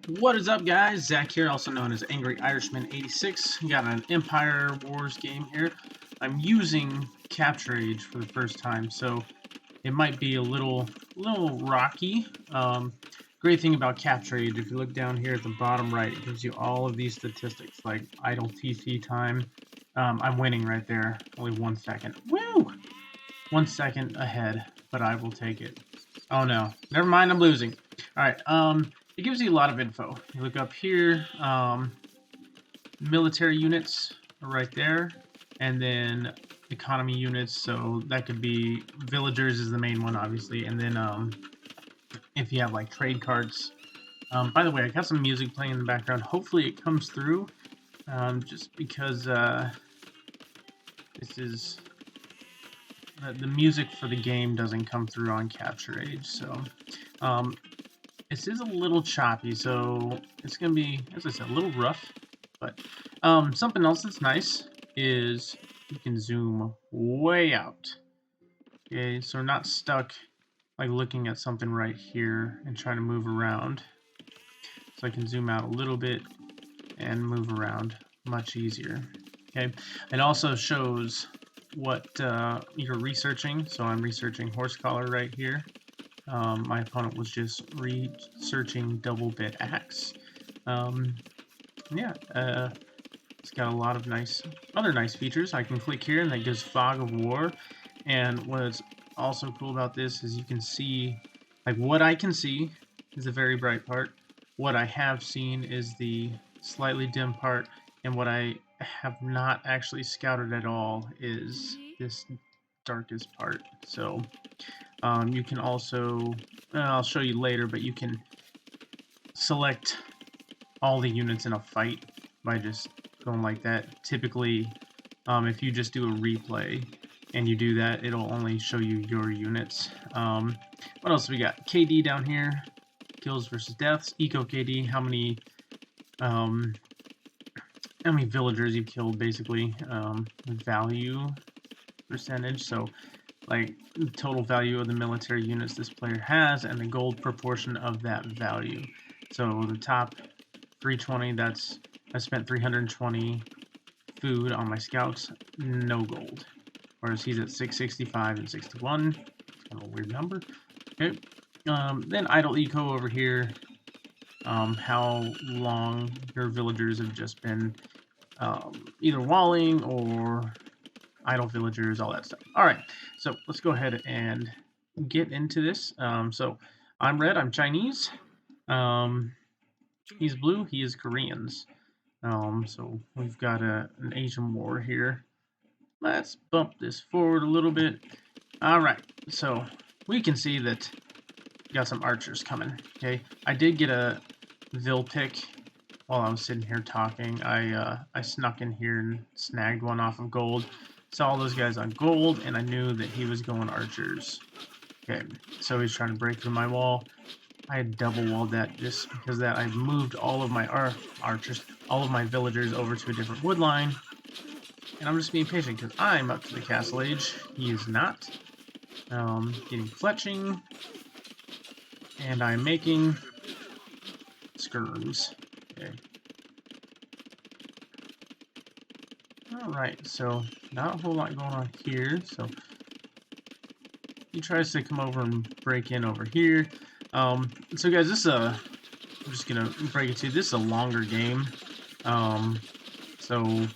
What is up, guys? Zach here, also known as Angry Irishman 86. Got an Empire Wars game here. I'm using Capture Age for the first time, so it might be a little rocky. Great thing about Capture Age, if you look down here at the bottom right, it gives you all of these statistics, like idle TC time. I'm winning right there, only 1 second. Woo! 1 second ahead, but I will take it. Oh no, never mind, I'm losing. Alright, it gives you a lot of info. You look up here, military units are right there, and then economy units, so that could be villagers is the main one, obviously, and then if you have like trade carts. By the way, I got some music playing in the background. Hopefully it comes through, just because this is the music for the game doesn't come through on Capture Age, so this is a little choppy, so it's gonna be, as I said, a little rough. But something else that's nice is you can zoom way out. Okay, so we're not stuck like looking at something right here and trying to move around. So I can zoom out a little bit and move around much easier. Okay, it also shows what you're researching. So I'm researching horse collar right here. My opponent was just researching double bit axe. Yeah, it's got a lot of other nice features. I can click here and that gives fog of war. And what's also cool about this is you can see, like what I can see is the very bright part. What I have seen is the slightly dim part, and what I have not actually scouted at all is this darkest part. So you can also, I'll show you later, but you can select all the units in a fight by just going like that. Typically, if you just do a replay and you do that, it'll only show you your units. What else we got? KD down here, kills versus deaths. Eco KD, how many villagers you've killed, basically. Value percentage, so like the total value of the military units this player has and the gold proportion of that value. So the top 320, that's I spent 320 food on my scouts, no gold. Whereas he's at 665 and 61. Kind of a weird number. Okay. Then idle eco over here. How long your villagers have just been either walling or idle villagers, all that stuff. All right, so let's go ahead and get into this. So I'm red, I'm Chinese. He's blue, he is Koreans. So we've got an Asian war here. Let's bump this forward a little bit. All right, so we can see that we got some archers coming. Okay, I did get a Vil pick while I was sitting here talking. I snuck in here and snagged one off of gold. Saw all those guys on gold, and I knew that he was going archers. Okay, so he's trying to break through my wall. I had double walled that just because that I moved all of my archers, all of my villagers over to a different wood line. And I'm just being patient because I'm up to the castle age. He is not. Getting fletching. And I'm making skirms. Okay. Alright, so not a whole lot going on here. So he tries to come over and break in over here. So guys, this is I'm just gonna break it to you. This is a longer game. So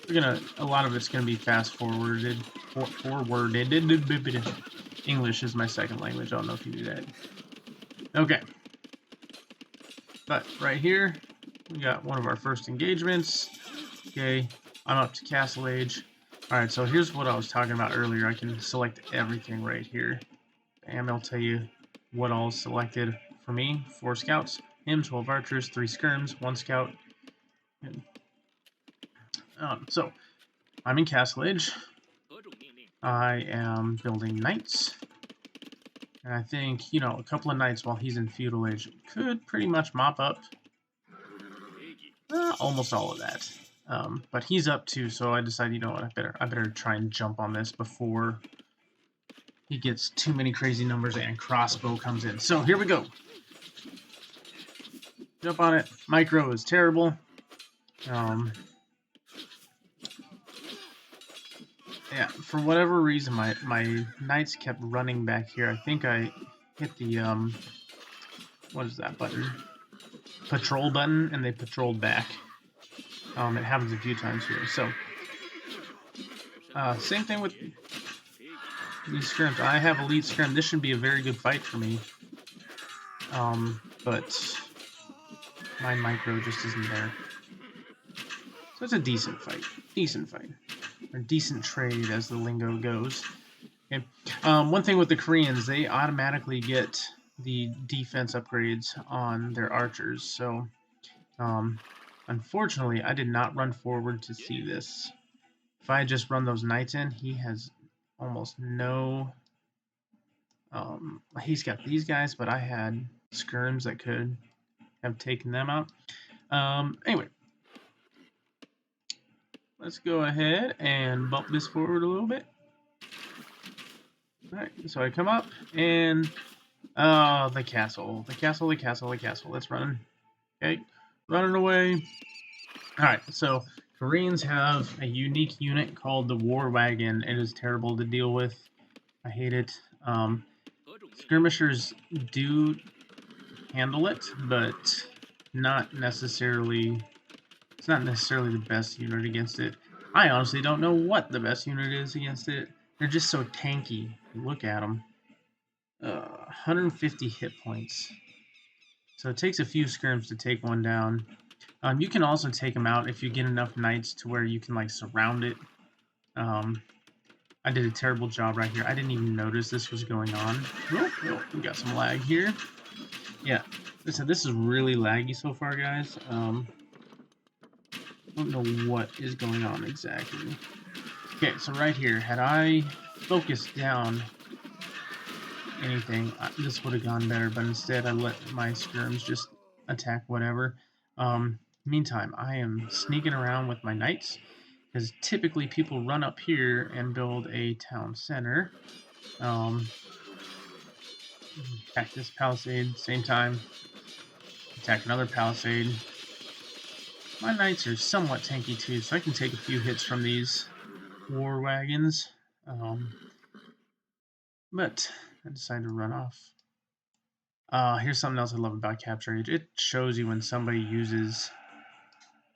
a lot of it's gonna be fast forwarded. English is my second language. I don't know if you knew that. Okay. But right here, we got one of our first engagements. Okay, I'm up to castle age. Alright, so here's what I was talking about earlier. I can select everything right here. And I'll tell you what all is selected for me. 4 scouts, him, 12 archers, 3 skirms, 1 scout. So, I'm in castle age. I am building knights. And I think, a couple of knights while he's in feudal age could pretty much mop up almost all of that. But he's up too, so I decided, you know what, I better try and jump on this before he gets too many crazy numbers and crossbow comes in. So here we go. Jump on it. Micro is terrible. Yeah, for whatever reason, my knights kept running back here. I think I hit the, what is that button? Patrol button, and they patrolled back. It happens a few times here. So, same thing with these scrims. I have elite scrim. This should be a very good fight for me. But my micro just isn't there. So it's a decent fight. Decent fight. Or decent trade, as the lingo goes. Okay. One thing with the Koreans, they automatically get the defense upgrades on their archers. So, unfortunately, I did not run forward to see this. If I had just run those knights in, he has almost no... he's got these guys, but I had skirms that could have taken them out. Anyway, let's go ahead and bump this forward a little bit. Alright, so I come up, and... the castle. The castle, the castle, the castle. Let's run. Okay, running away. Alright, so Koreans have a unique unit called the War Wagon. It is terrible to deal with. I hate it. Skirmishers do handle it, but not necessarily... It's not necessarily the best unit against it. I honestly don't know what the best unit is against it. They're just so tanky. Look at them. 150 hit points. So it takes a few skirms to take one down. You can also take them out if you get enough knights to where you can like surround it. I did a terrible job right here. I didn't even notice this was going on. Oh, we got some lag here. Yeah, so this is really laggy so far, guys. I don't know what is going on exactly. Okay, so right here, had I focused down anything, this would have gone better, but instead I let my skirms just attack whatever. Meantime, I am sneaking around with my knights, because typically people run up here and build a town center. Attack this palisade, same time. Attack another palisade. My knights are somewhat tanky too, so I can take a few hits from these war wagons. But I decided to run off. Here's something else I love about Capture Age. It shows you when somebody uses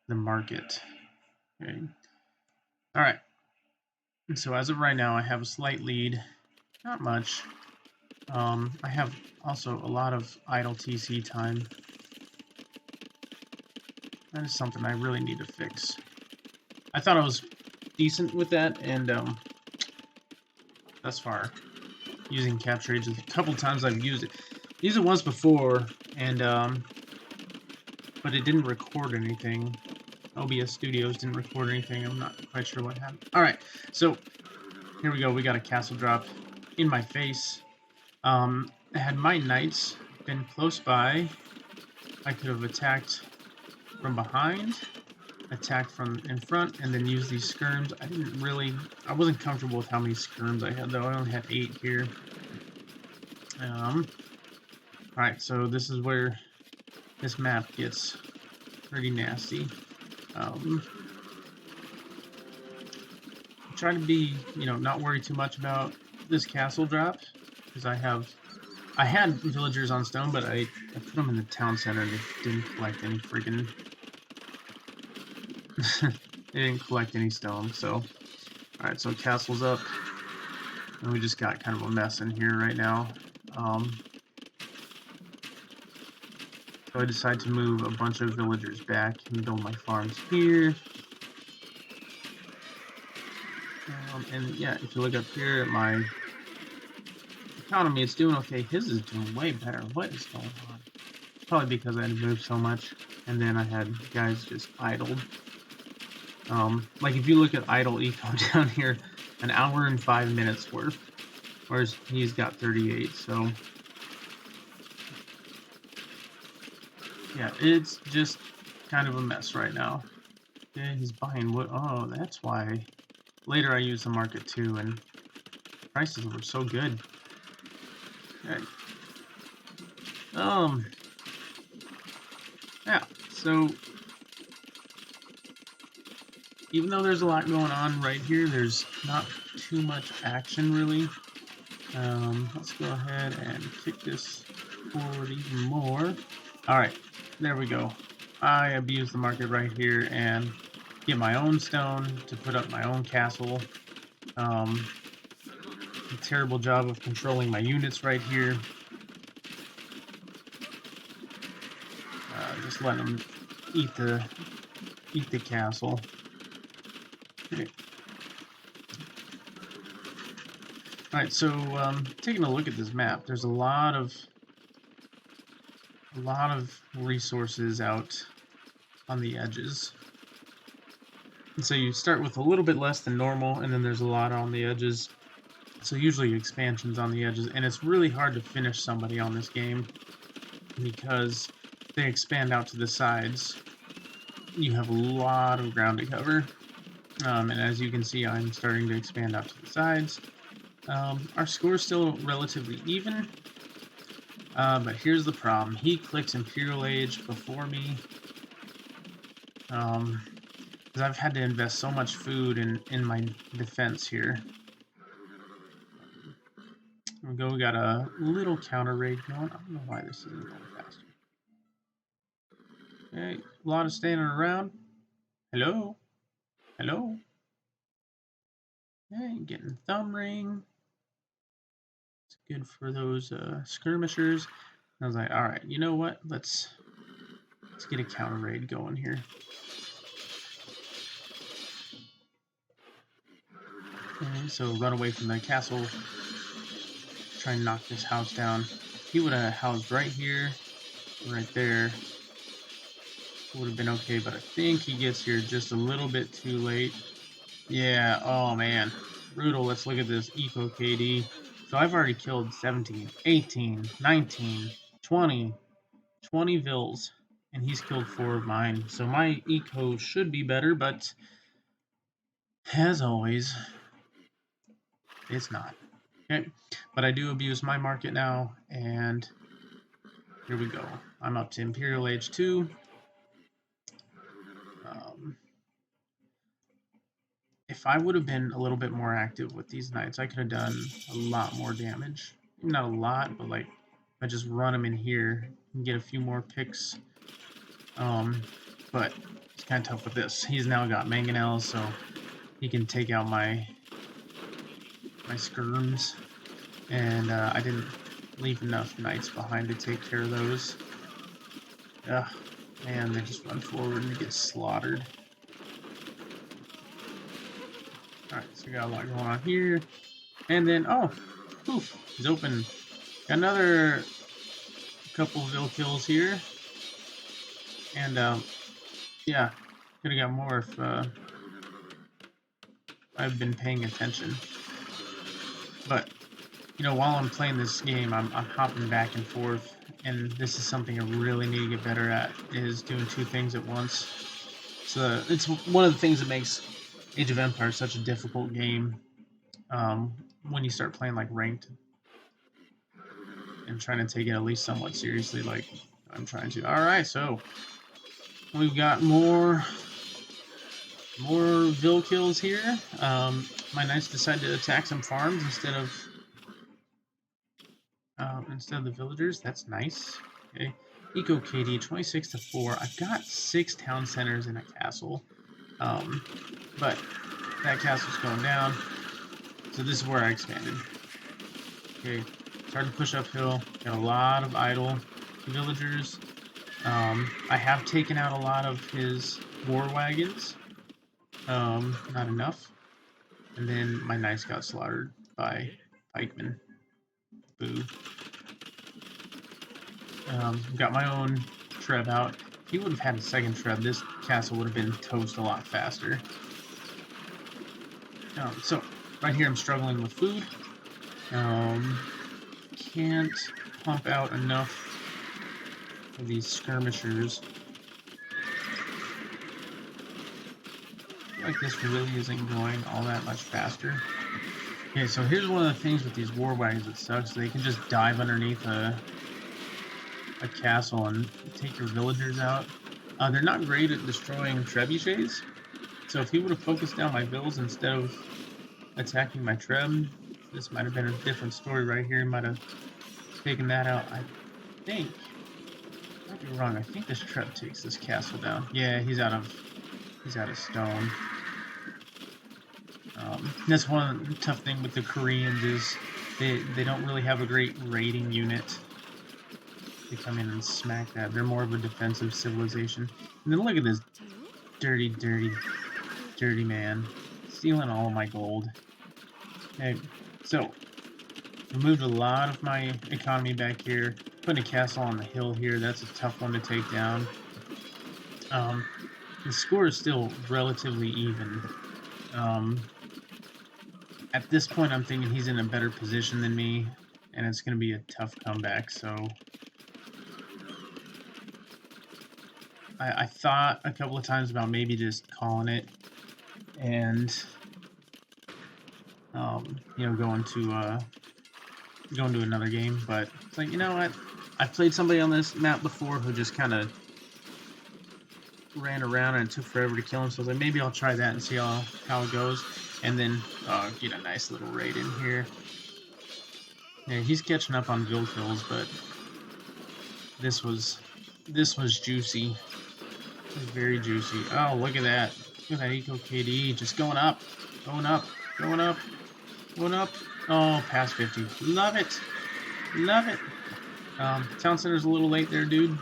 the market. Okay. Alright. So as of right now, I have a slight lead. Not much. I have also a lot of idle TC time. That is something I really need to fix. I thought I was decent with that, and thus far, using Capture Age, a couple times I've used it. Used it once before, and but it didn't record anything. OBS Studios didn't record anything. I'm not quite sure what happened. Alright, so here we go. We got a castle drop in my face. Had my knights been close by, I could have attacked from behind, attacked from in front, and then used these skirms. I wasn't comfortable with how many skirms I had, though. I only had 8 here. Alright, so this is where this map gets pretty nasty. Try to be, not worry too much about this castle drop, because I had villagers on stone, but I put them in the town center and they didn't collect any friggin' they didn't collect any stone. So alright, so castle's up, and we just got kind of a mess in here right now. So I decided to move a bunch of villagers back and build my farms here. And yeah, if you look up here at my economy, it's doing okay. His is doing way better. What is going on? Probably because I had to move so much, and then I had guys just idled. Like if you look at idle eco down here, an hour and 5 minutes worth, whereas he's got 38. So yeah, it's just kind of a mess right now. Yeah, he's buying wood. Oh, that's why. Later I used the market too, and prices were so good. Okay. Yeah, so even though there's a lot going on right here, there's not too much action really. Let's go ahead and kick this forward even more. Alright, there we go. I abuse the market right here and get my own stone to put up my own castle. A terrible job of controlling my units right here. Just letting them eat the castle. Okay. Alright, so taking a look at this map, there's a lot of resources out on the edges. And so you start with a little bit less than normal, and then there's a lot on the edges. So usually expansions on the edges, and it's really hard to finish somebody on this game because they expand out to the sides. You have a lot of ground to cover, and as you can see, I'm starting to expand out to the sides. Our score is still relatively even, but here's the problem. He clicks Imperial Age before me, because I've had to invest so much food in my defense here. There we go, we got a little counter raid going. I don't know why this isn't going faster. Okay, a lot of standing around. Hello? Hello? Okay, getting thumb ring. It's good for those skirmishers. I was like, alright, you know what? Let's get a counter raid going here. Okay, so run away from the castle. Try and knock this house down. He would have housed right here, right there. Would have been okay, but I think he gets here just a little bit too late. Yeah, oh man. Brutal. Let's look at this eco KD. So I've already killed 17, 18, 19, 20 vills, and he's killed 4 of mine. So my eco should be better, but as always, it's not. Okay, but I do abuse my market now, and here we go. I'm up to Imperial Age 2. If I would have been a little bit more active with these knights, I could have done a lot more damage. Not a lot, but like, I just run them in here and get a few more picks. But it's kind of tough with this. He's now got mangonels, so he can take out my skirms. And I didn't leave enough knights behind to take care of those. Ugh, man, they just run forward and get slaughtered. Alright, so we got a lot going on here. And then, oh, poof, he's open. Got another couple of ill kills here. And, yeah, could have got more if I've been paying attention. But, you know, while I'm playing this game, I'm hopping back and forth. And this is something I really need to get better at, is doing 2 things at once. So it's one of the things that makes Age of Empires such a difficult game when you start playing like ranked and trying to take it at least somewhat seriously, like I'm trying to. All right, so we've got more Vill kills here. My knights decided to attack some farms instead of the villagers. That's nice. Okay, Eco KD 26-4. I've got 6 town centers in a castle, but that castle's going down. So this is where I expanded. Okay, starting to push uphill. Got a lot of idle villagers. I have taken out a lot of his war wagons. Not enough. And then my knights got slaughtered by pikemen. Boo. Got my own Treb out. If he would have had a second Treb, this castle would have been toast a lot faster. So, right here I'm struggling with food. Can't pump out enough of these skirmishers. I feel like this really isn't going all that much faster. Okay, so here's one of the things with these war wagons that sucks. They can just dive underneath a a castle and take your villagers out. They're not great at destroying trebuchets, so if he would have focused down my vills instead of attacking my treb, this might have been a different story right here. He might have taken that out. I think, I might be wrong. I think this treb takes this castle down. Yeah, he's out of stone. That's one tough thing with the Koreans is they don't really have a great raiding unit. They come in and smack that. They're more of a defensive civilization. And then look at this dirty, dirty, dirty man stealing all of my gold. Okay, so removed a lot of my economy back here. Putting a castle on the hill here. That's a tough one to take down. The score is still relatively even. At this point, I'm thinking he's in a better position than me, and it's going to be a tough comeback, so I thought a couple of times about maybe just calling it and, you know, going to another game, but it's like, you know what, I've played somebody on this map before who just kind of ran around and it took forever to kill him, so I was like, maybe I'll try that and see how it goes, and then get a nice little raid in here. Yeah, he's catching up on Vill kills, but this was juicy. It was very juicy. Oh, look at that. Look at that Eco KD just going up, going up, going up, going up. Oh, past 50. Love it. Love it. Town center's a little late there, dude.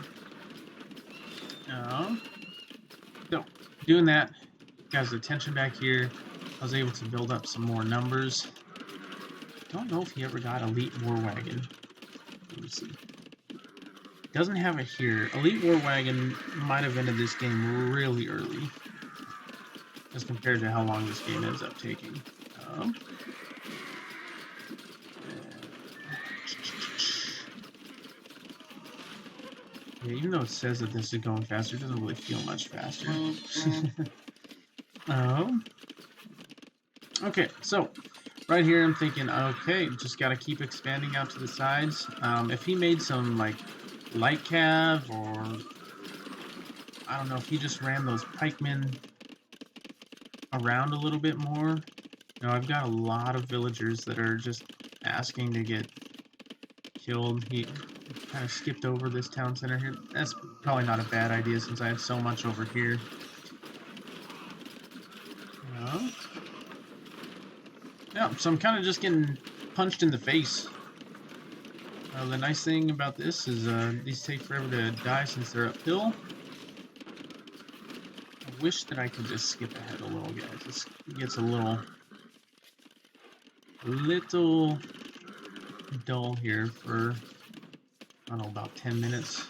So, doing that, got his attention back here. I was able to build up some more numbers. Don't know if he ever got Elite War Wagon. Let me see. Doesn't have it here. Elite War Wagon might have ended this game really early, as compared to how long this game ends up taking. Yeah, even though it says that this is going faster, it doesn't really feel much faster. Okay, so right here I'm thinking, okay, just gotta keep expanding out to the sides. If he made some like light cav, or I don't know, if he just ran those pikemen around a little bit more. You know, I've got a lot of villagers that are just asking to get killed. He kind of skipped over this town center here. That's probably not a bad idea since I have so much over here. Yeah, so I'm kind of just getting punched in the face. The nice thing about this is these take forever to die since they're uphill. I wish that I could just skip ahead a little, guys. It gets a little dull here for, I don't know, about 10 minutes.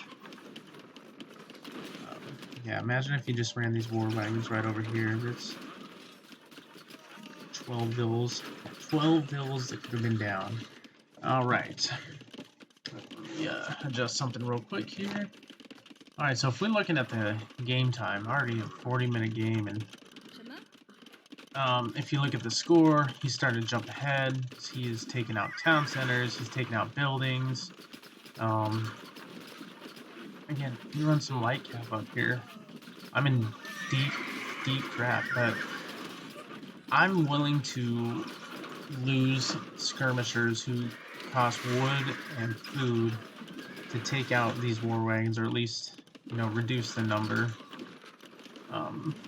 Yeah, imagine if you just ran these war wagons right over here. That's 12 vills. 12 vills that could have been down. Alright. Yeah, adjust something real quick here. Alright, so if we're looking at the game time, already a 40-minute game, and if you look at the score, he's starting to jump ahead. He is taking out town centers, he's taking out buildings. Again, you run some light cap up here. I'm in deep crap, but I'm willing to lose skirmishers who cost wood and food to take out these war wagons, or at least, you know, reduce the number.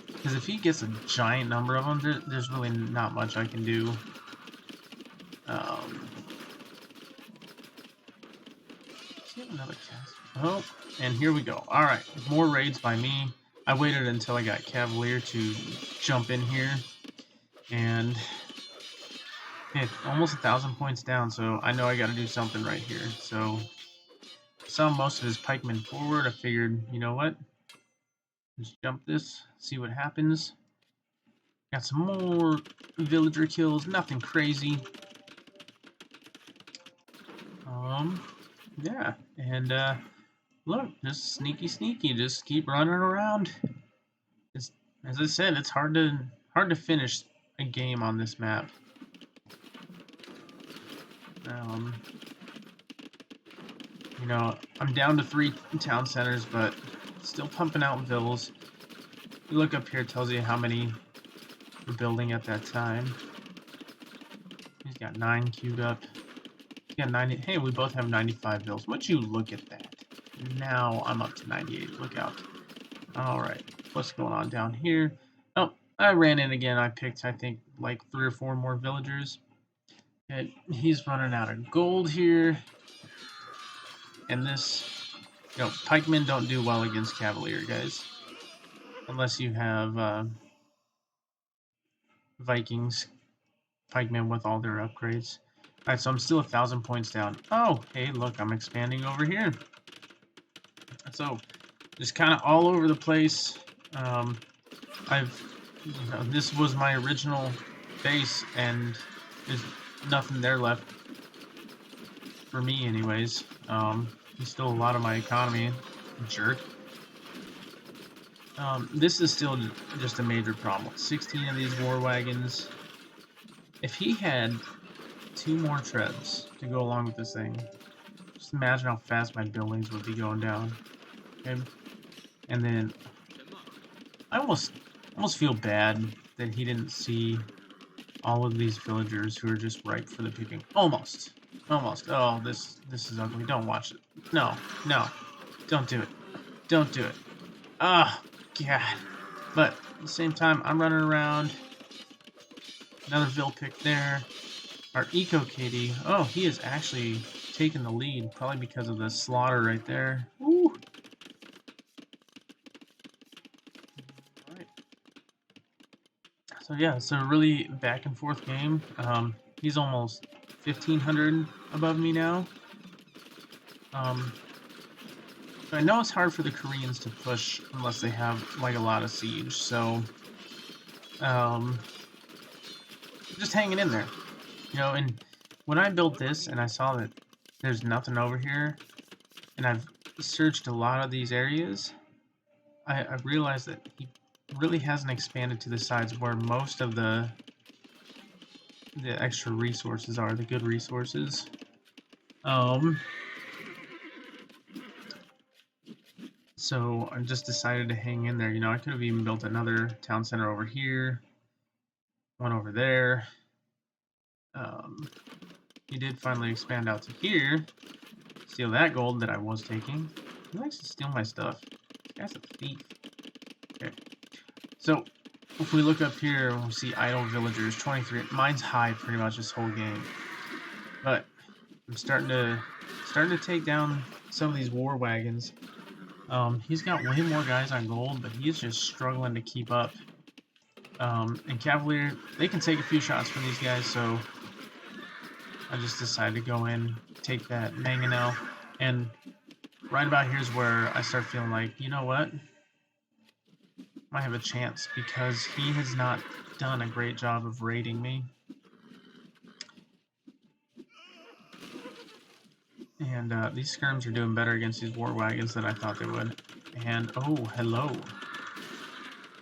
Because if he gets a giant number of them, there's really not much I can do. Does he have another cast? Oh, and here we go. Alright, more raids by me. I waited until I got Cavalier to jump in here, and yeah, almost 1,000 points down, so I know I gotta do something right here. So, saw most of his pikemen forward. I figured, you know what? Just jump this, see what happens. Got some more villager kills, nothing crazy. Yeah, and look, just sneaky, just keep running around. It's, as I said, it's hard to finish a game on this map. You know, I'm down to 3 town centers, but still pumping out vills. You look up here, it tells you how many we're building at that time. He's got 9 queued up. He's got 90. Hey, we both have 95 vills. Would you look at that? Now I'm up to 98. Look out. Alright, what's going on down here? Oh, I ran in again. I picked, I think, like 3 or 4 more villagers. And he's running out of gold here. And this, you know, pikemen don't do well against cavalier, guys. Unless you have Vikings, pikemen with all their upgrades. Alright, so I'm still 1,000 points down. Oh, hey, look, I'm expanding over here. So, just kind of all over the place. This was my original base, and there's nothing there left for me, anyways. He stole a lot of my economy, jerk. This is still just a major problem. 16 of these war wagons. If he had 2 more trebs to go along with this thing, just imagine how fast my buildings would be going down. Okay? And then I almost feel bad that he didn't see all of these villagers who are just ripe for the picking. Almost. Oh, this is ugly. Don't watch it. No, don't do it. Don't do it. Ah, God. But at the same time, I'm running around. Another Vill pick there. Our Eco KD. Oh, he is actually taking the lead, probably because of the slaughter right there. Woo. Alright. So yeah, it's a really back and forth game. He's almost 1,500 above me now. I know it's hard for the Koreans to push unless they have like a lot of siege, so just hanging in there, you know. And when I built this and I saw that there's nothing over here, and I've searched a lot of these areas, I realized that he really hasn't expanded to the sides where most of the extra resources are, the good resources. So I just decided to hang in there. You know, I could have even built another town center over here, one over there. He did finally expand out to here, steal that gold that I was taking. He likes to steal my stuff. This guy's a thief. Okay. So if we look up here, we'll see idle villagers, 23. Mine's high pretty much this whole game. But I'm starting to take down some of these war wagons. He's got way more guys on gold, but he's just struggling to keep up. And Cavalier, they can take a few shots from these guys, so I just decided to go in, take that mangonel, and right about here's where I start feeling like, you know what? Might have a chance, because he has not done a great job of raiding me. And these skirms are doing better against these war wagons than I thought they would. And, oh, hello.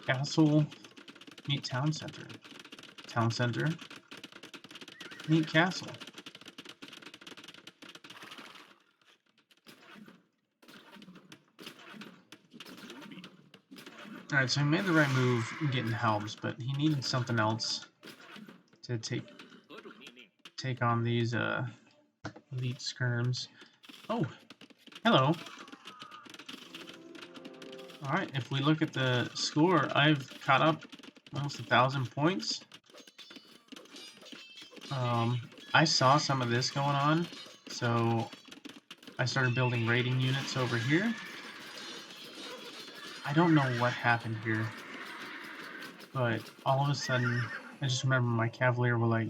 Castle, meet town center. Town center, meet castle. Alright, so he made the right move getting helms, but he needed something else to take on these elite skirms. Oh, hello. Alright, if we look at the score, I've caught up almost 1,000 points. I saw some of this going on, so I started building raiding units over here. I don't know what happened here, but all of a sudden, I just remember my Cavalier were like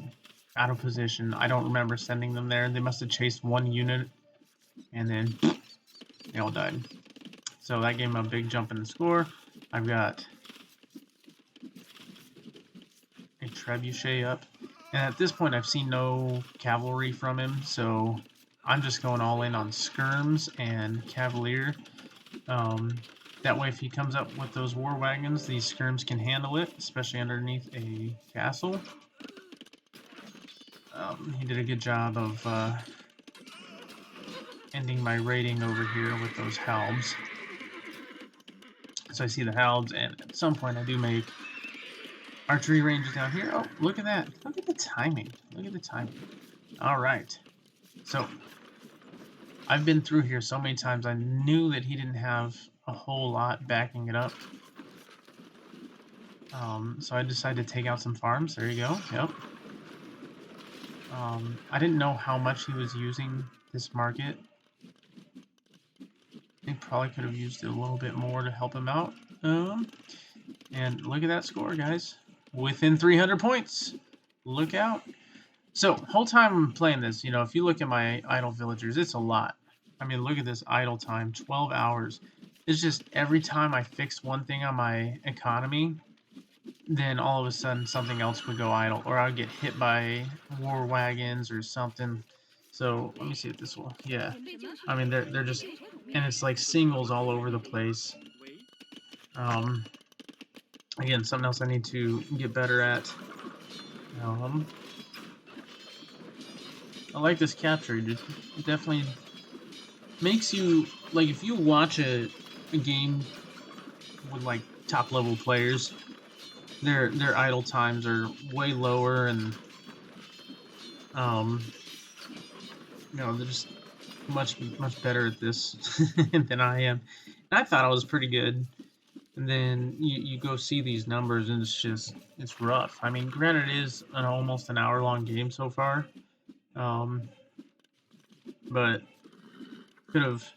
out of position. I don't remember sending them there. They must have chased one unit, and then they all died. So that gave him a big jump in the score. I've got a trebuchet up, and at this point I've seen no cavalry from him, so I'm just going all in on skirms and Cavalier. That way if he comes up with those war wagons, these skirms can handle it, especially underneath a castle. He did a good job of ending my rating over here with those halbs. So I see the halbs, and at some point I do make archery ranges down here. Oh, look at that. Look at the timing. Look at the timing. All right. So I've been through here so many times. I knew that he didn't have a whole lot backing it up. So I decided to take out some farms. There you go. Yep. I didn't know how much he was using this market. He probably could have used it a little bit more to help him out. And look at that score, guys. Within 300 points. Look out. So, whole time I'm playing this, you know, if you look at my idle villagers, it's a lot. I mean, look at this idle time, 12 hours. It's just every time I fix one thing on my economy, then all of a sudden something else would go idle, or I'd get hit by war wagons or something. So let me see if this will. Yeah, I mean they're just, and it's like singles all over the place. Again, something else I need to get better at. I like this capture. It definitely makes you, like, if you watch a game with like top level players, their idle times are way lower, and you know, they're just much better at this than I am. And I thought I was pretty good, and then you go see these numbers, and it's rough. I mean, granted, it is almost an hour-long game so far, but could have.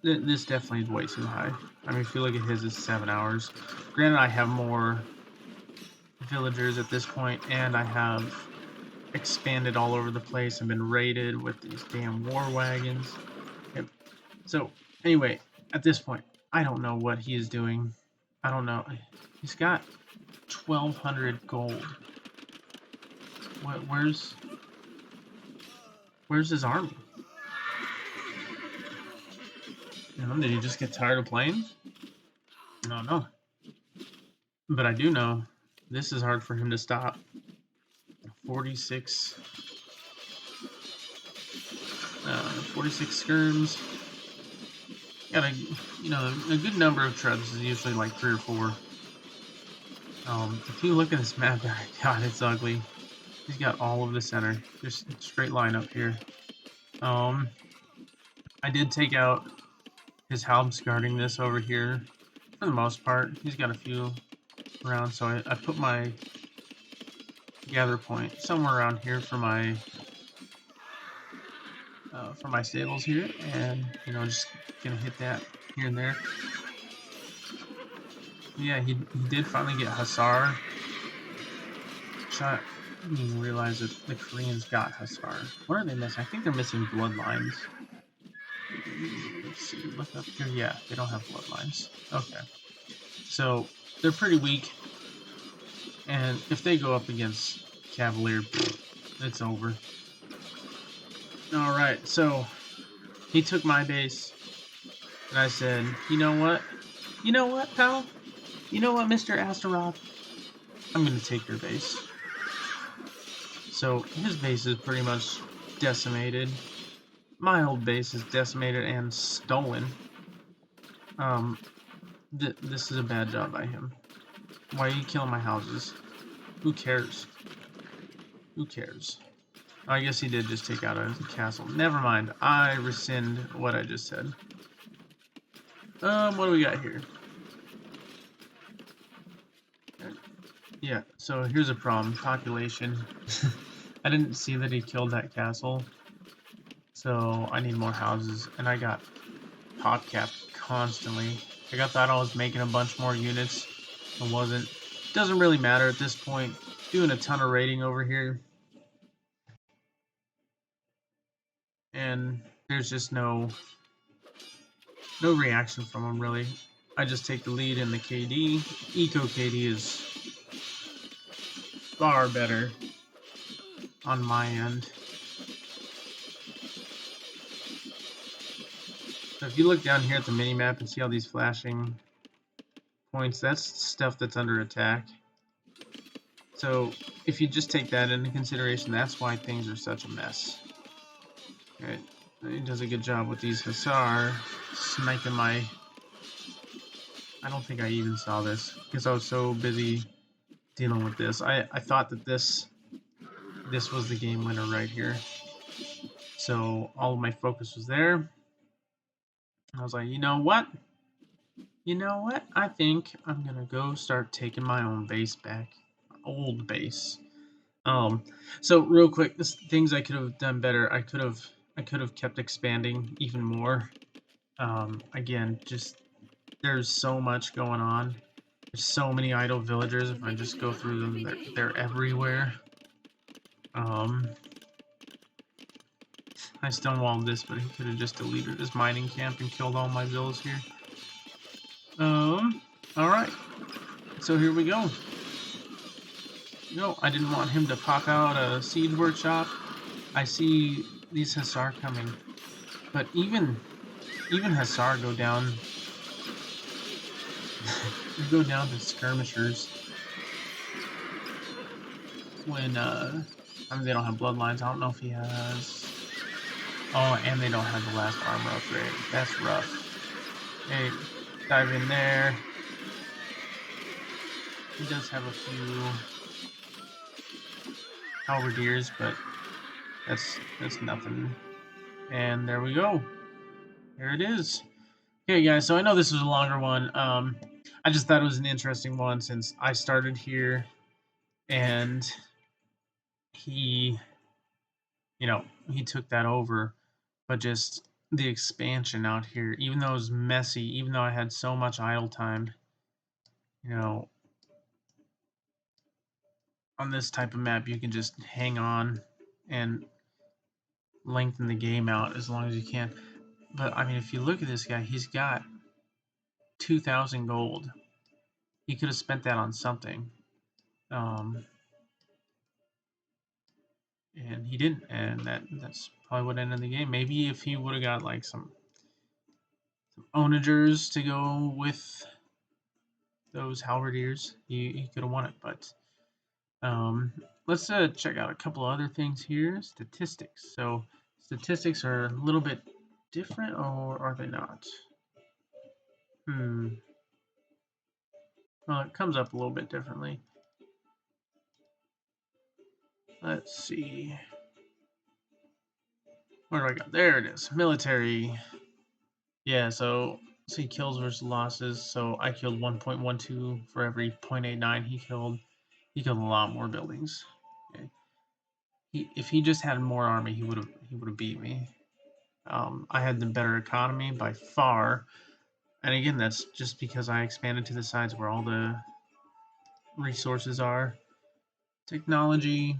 This definitely is way too high. I mean, if you look at his, it's 7 hours. Granted, I have more villagers at this point, and I have expanded all over the place and been raided with these damn war wagons. Yep. So, anyway, at this point, I don't know what he is doing. I don't know. He's got 1,200 gold. Where's his army? You know, did he just get tired of playing? I don't know. But I do know this is hard for him to stop. 46 skirms. Got a good number of tribes is usually like 3 or 4. If you look at this map, God, it's ugly. He's got all of the center, just straight line up here. I did take out his halbs guarding this over here for the most part. He's got a few around, so I put my gather point somewhere around here for my stables here, and you know, just gonna hit that here and there. Yeah, he did finally get Hussar. I didn't even realize that the Koreans got Hussar. What are they missing? I think they're missing bloodlines. Let's see, look up here. Yeah, they don't have bloodlines. Okay. So, they're pretty weak. And if they go up against Cavalier, it's over. Alright, so he took my base. And I said, you know what? You know what, pal? You know what, Mr. Astaroth? I'm going to take your base. So his base is pretty much decimated. My old base is decimated and stolen. This is a bad job by him. Why are you killing my houses? Who cares? Who cares? I guess he did just take out a castle. Never mind. I rescind what I just said. What do we got here? Yeah, so here's a problem. Population. I didn't see that he killed that castle. So I need more houses. And I got pop capped constantly. I thought I was making a bunch more units. I wasn't. Doesn't really matter at this point. Doing a ton of raiding over here. And there's just no reaction from him, really. I just take the lead in the KD. Eco KD is far better on my end. So if you look down here at the mini-map and see all these flashing points, that's stuff that's under attack. So if you just take that into consideration, that's why things are such a mess. Alright, he does a good job with these Hussar sniping my... I don't think I even saw this because I was so busy dealing with this. I thought that this was the game winner right here. So all of my focus was there. I was like, you know what? You know what? I think I'm gonna go start taking my own base back. Old base. So real quick, this things I could have done better. I could have kept expanding even more. Again, just there's so much going on. There's so many idle villagers. If I just go through them, they're everywhere. I stonewalled this, but he could have just deleted his mining camp and killed all my villas here. Alright. So here we go. No, I didn't want him to pop out a siege workshop. I see these Hussar coming. But even Hussar go down go down to skirmishers when I mean they don't have bloodlines. I don't know if he has. Oh, and they don't have the last armor upgrade. That's rough. Hey, dive in there. He does have a few halberdiers, but that's nothing. And there we go. Here it is. Okay, guys. So I know this was a longer one. I just thought it was an interesting one since I started here, and he, he took that over. But just the expansion out here, even though it was messy, even though I had so much idle time, on this type of map, you can just hang on and lengthen the game out as long as you can. But I mean, if you look at this guy, he's got 2,000 gold. He could have spent that on something, and he didn't. And that's probably what ended the game. Maybe if he would have got like some onagers to go with those halberdiers, he could have won it. But let's check out a couple other things here. Statistics. So statistics are a little bit different, or are they not? Well, it comes up a little bit differently. Let's see. Where do I go? There it is. Military. Yeah, so see kills versus losses. So I killed 1.12 for every 0.89 he killed. He killed a lot more buildings. Okay. If he just had more army, he would have beat me. I had the better economy by far, and again, that's just because I expanded to the sides where all the resources are. Technology.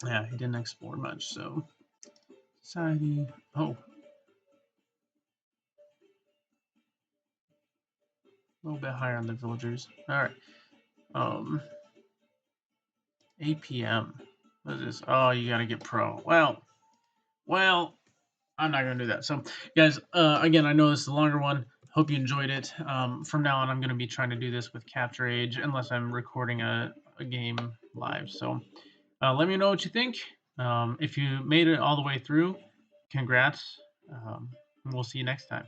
Yeah, he didn't explore much, so society. Oh, a little bit higher on the villagers. All right. APM. What is this? Oh, you gotta get pro. Well, I'm not gonna do that. So, guys, again, I know this is a longer one. Hope you enjoyed it. From now on, I'm gonna be trying to do this with Capture Age, unless I'm recording a game live. So, let me know what you think. If you made it all the way through, congrats. We'll see you next time.